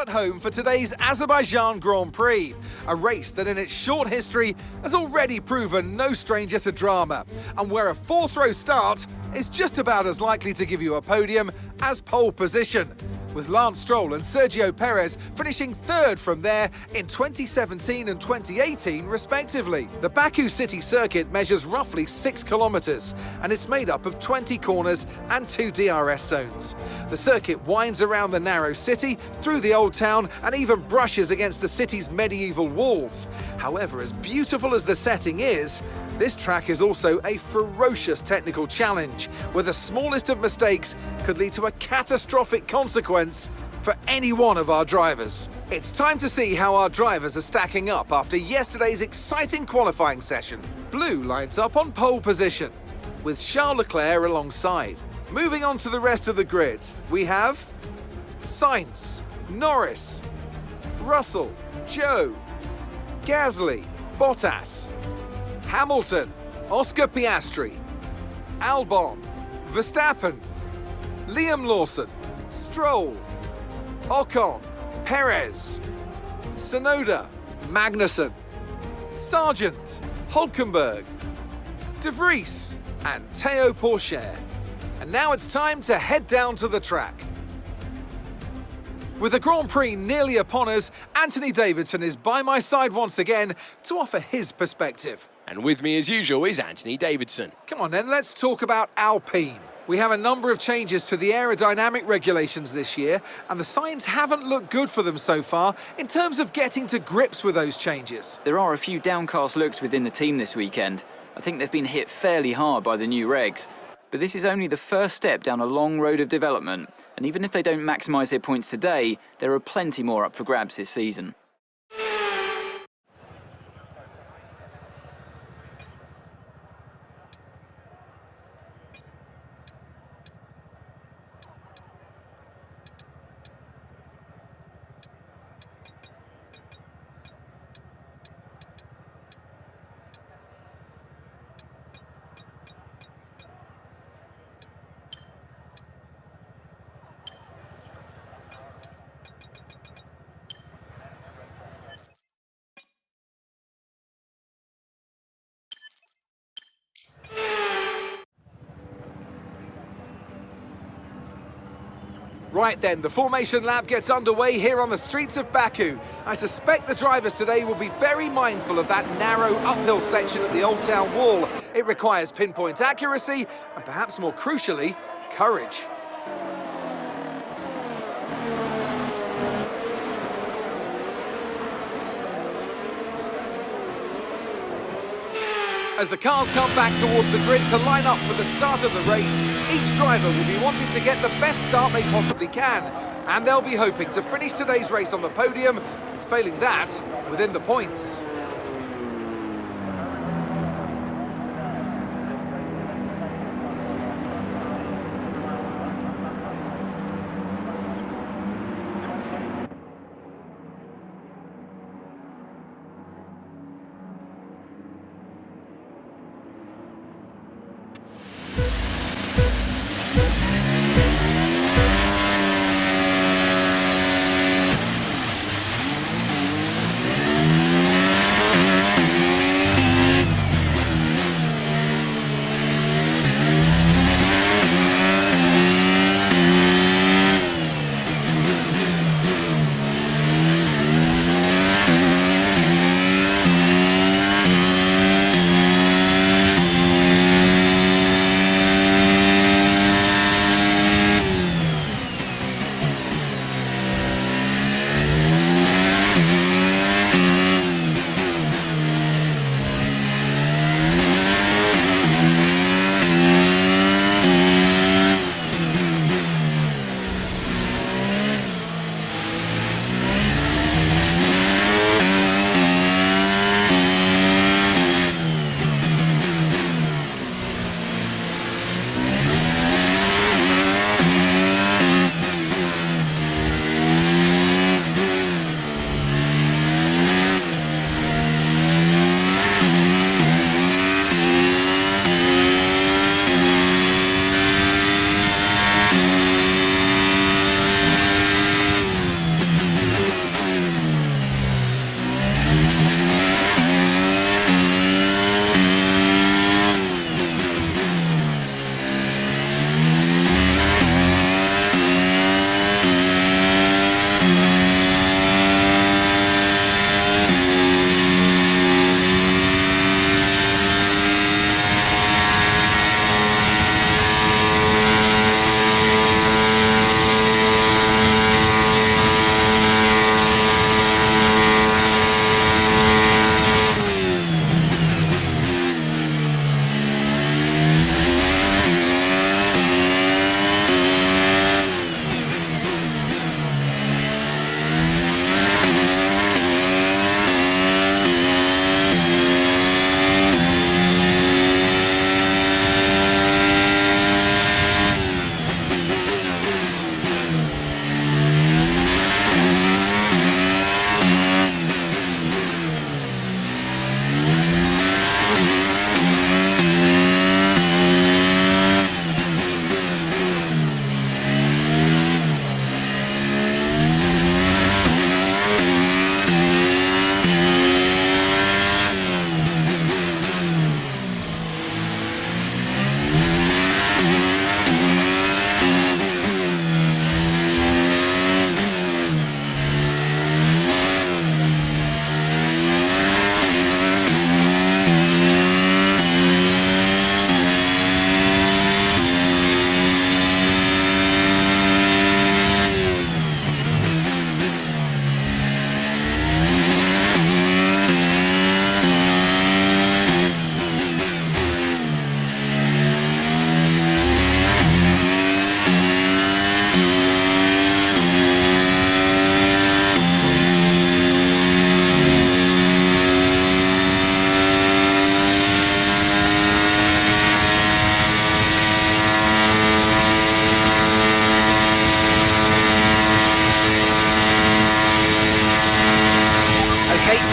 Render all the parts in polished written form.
at home for today's Azerbaijan Grand Prix, a race that in its short history has already proven no stranger to drama, and where a fourth-row start is just about as likely to give you a podium as pole position, with Lance Stroll and Sergio Perez finishing third from there in 2017 and 2018 respectively. The Baku city circuit measures roughly 6 kilometers, and it's made up of 20 corners and 2 DRS zones. The circuit winds around the narrow city, through the old town, and even brushes against the city's medieval walls. However, as beautiful as the setting is, this track is also a ferocious technical challenge, where the smallest of mistakes could lead to a catastrophic consequence for any one of our drivers. It's time to see how our drivers are stacking up after yesterday's exciting qualifying session. Blue lines up on pole position, with Charles Leclerc alongside. Moving on to the rest of the grid, we have Sainz, Norris, Russell, Joe, Gasly, Bottas, Hamilton, Oscar Piastri, Albon, Verstappen, Liam Lawson, Stroll, Ocon, Perez, Tsunoda, Magnussen, Sargent, Hulkenberg, De Vries, and Théo Pourchaire. And now it's time to head down to the track. With the Grand Prix nearly upon us, Anthony Davidson is by my side once again to offer his perspective. And with me as usual is Anthony Davidson. Come on then, let's talk about Alpine. We have a number of changes to the aerodynamic regulations this year, and the signs haven't looked good for them so far in terms of getting to grips with those changes. There are a few downcast looks within the team this weekend. I think they've been hit fairly hard by the new regs. But this is only the first step down a long road of development, and even if they don't maximise their points today, there are plenty more up for grabs this season. Right then, the formation lap gets underway here on the streets of Baku. I suspect the drivers today will be very mindful of that narrow uphill section at the Old Town Wall. It requires pinpoint accuracy and perhaps more crucially, courage. As the cars come back towards the grid to line up for the start of the race, each driver will be wanting to get the best start they possibly can, and they'll be hoping to finish today's race on the podium, and failing that, within the points.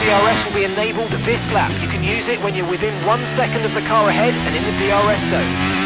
DRS will be enabled this lap. You can use it when you're within 1 second of the car ahead and in the DRS zone.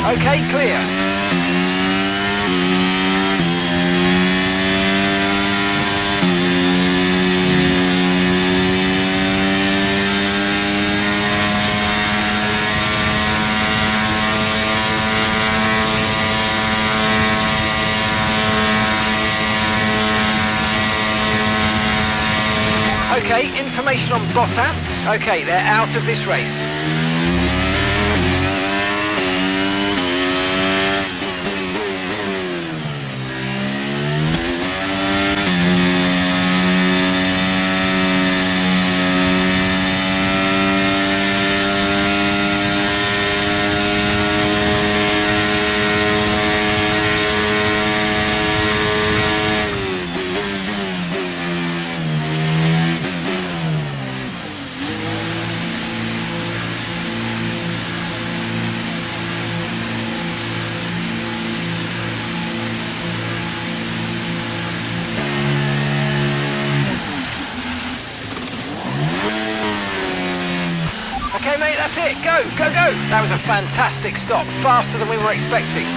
Okay, clear. Okay, information on Bottas. Okay, they're out of this race. Okay, mate, that's it. Go, go, go. That was a fantastic stop. Faster than we were expecting.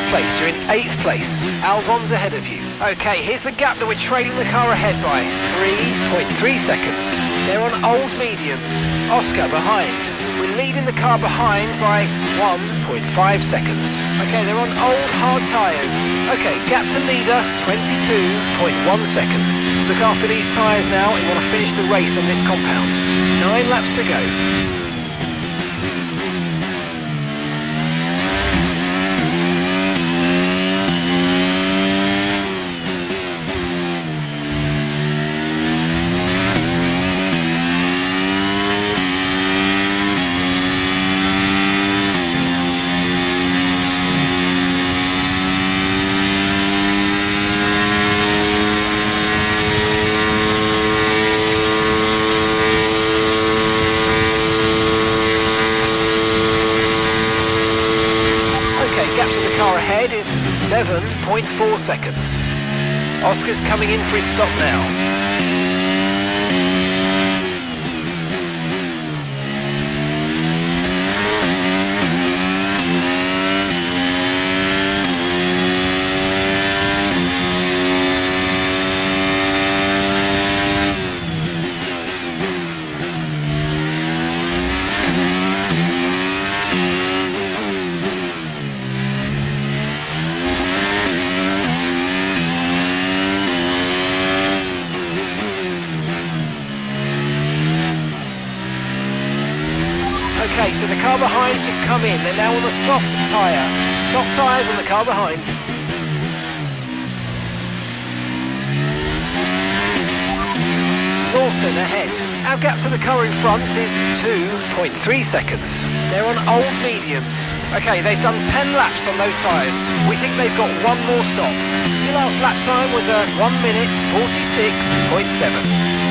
Place. You're in 8th place. Albon's ahead of you. Okay, here's the gap that we're trailing the car ahead by. 3.3 seconds. They're on old mediums. Oscar behind. We're leading the car behind by 1.5 seconds. Okay, they're on old hard tyres. Okay, gap to leader, 22.1 seconds. Look after these tyres now. We want to finish the race on this compound. 9 laps to go. Car ahead is 7.4 seconds. Oscar's coming in for his stop now. Okay, so the car behind's just come in. They're now on the soft tyre. Soft tyres on the car behind. Lawson ahead. Our gap to the car in front is 2.3 seconds. They're on old mediums. Okay, they've done 10 laps on those tyres. We think they've got one more stop. Your last lap time was a 1 minute 46.7.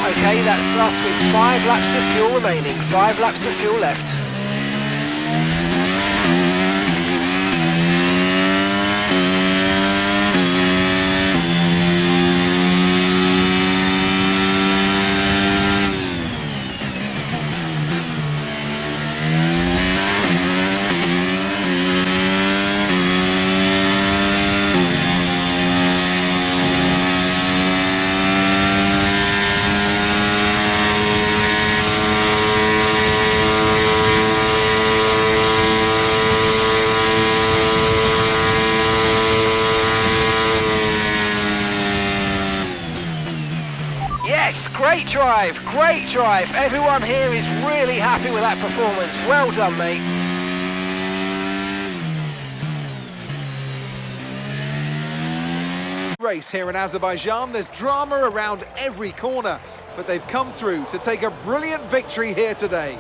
Okay, that's us with 5 laps of fuel remaining, 5 laps of fuel left. Yes, great drive. Everyone here is really happy with that performance. Well done, mate. Race here in Azerbaijan, there's drama around every corner, but they've come through to take a brilliant victory here today.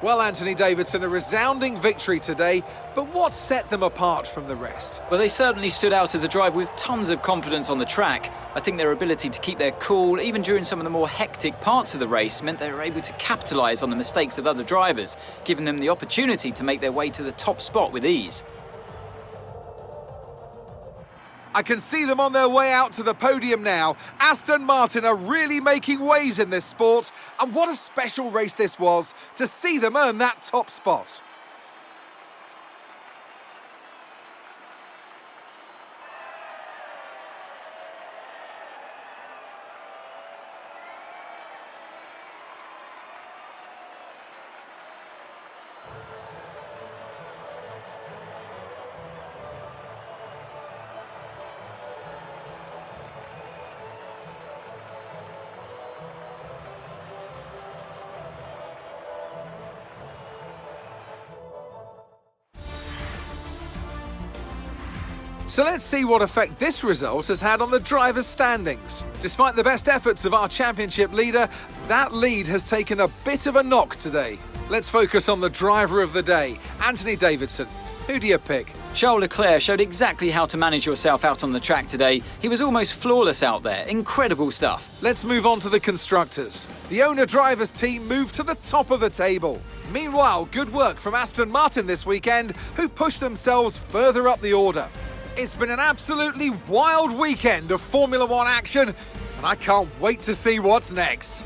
Well, Anthony Davidson, a resounding victory today, but what set them apart from the rest? Well, they certainly stood out as a driver with tons of confidence on the track. I think their ability to keep their cool, even during some of the more hectic parts of the race, meant they were able to capitalise on the mistakes of other drivers, giving them the opportunity to make their way to the top spot with ease. I can see them on their way out to the podium now. Aston Martin are really making waves in this sport, and what a special race this was to see them earn that top spot. So let's see what effect this result has had on the drivers' standings. Despite the best efforts of our championship leader, that lead has taken a bit of a knock today. Let's focus on the driver of the day, Anthony Davidson. Who do you pick? Charles Leclerc showed exactly how to manage yourself out on the track today. He was almost flawless out there. Incredible stuff. Let's move on to the constructors. The owner-drivers team moved to the top of the table. Meanwhile, good work from Aston Martin this weekend, who pushed themselves further up the order. It's been an absolutely wild weekend of Formula One action, and I can't wait to see what's next.